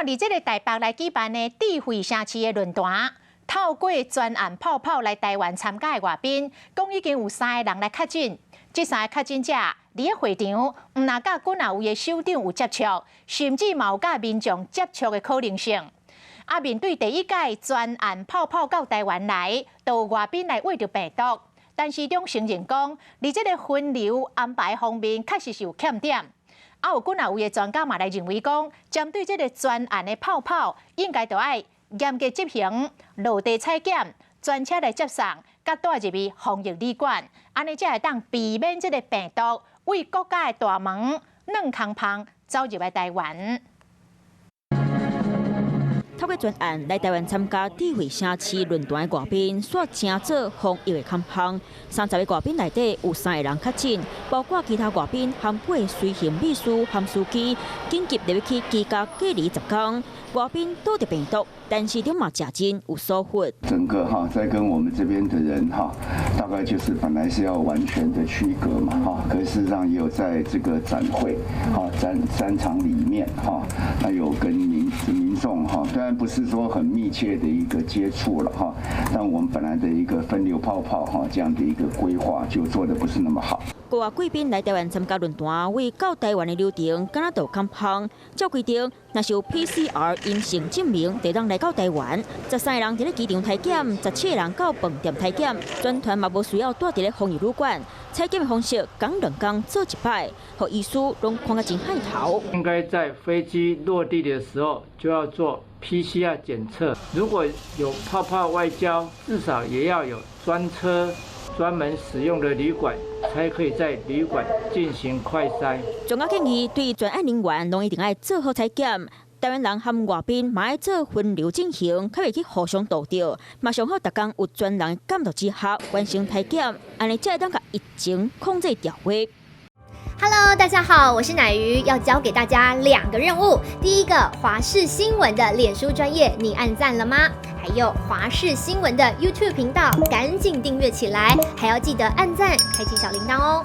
伫这个台北来举办的智慧城市的论坛，透过专案泡泡来台湾参加的外宾，讲已经有3个人来确诊。这3个确诊者，伫咧会场，毋但甲军校位的首长有接触，甚至嘛有甲民众接触的可能性。面对第一届专案泡泡到台湾来，都有外宾来挖着病毒，但市长承认讲，伫这个分流安排方面确实是有欠点。有军校位的专家嘛来认为讲，针对这个专案的泡泡，应该就要严格执行落地采检、专车来接送，甲带入去防疫旅馆，安尼才会当避免这个病毒为国家的大门软空旁走入来台湾。透过专案来台湾参加智慧城市论坛的外宾，煞正做防疫的康方。30个外宾内底有3个人确诊，包括其他外宾含8个随行秘书含司机，紧急入去居家隔离10天。外宾都得病毒，但是中嘛假真有疏忽。整个在跟我们这边的人大概就是本来是要完全的区隔嘛可是事实上也有在这个展会展场里面那有跟民众虽然不是说很密切的一个接触了但我们本来的一个分流泡泡这样的一个规划就做得不是那么好。国外贵宾来台湾参加论坛，为到台湾的流程，敢若就康方。照规定，若是有 PCR 阴性证明，就当来到台湾。13个人伫咧机场体检，17个人到饭店体检，全团嘛无需要住伫咧防疫旅馆。采检的方式，讲2天做1摆，和医师拢看个真害头。应该在飞机落地的时候就要做 PCR 检测，如果有泡泡外交，至少也要有专车专门使用的旅馆，才可以在旅馆进行快筛。专家建议，对专案人员拢一定要做好采检。台湾人和外宾嘛要做分流进行，较袂去互相倒掉。嘛上好，逐工有专人监督之下完成体检，安尼才会当甲疫情控制掉位。Hello， 大家好，我是乃瑜，要教给大家2个任务。第一个，华视新闻的脸书专页，你按赞了吗？还有华视新闻的 YouTube 频道，赶紧订阅起来，还要记得按赞，开启小铃铛哦。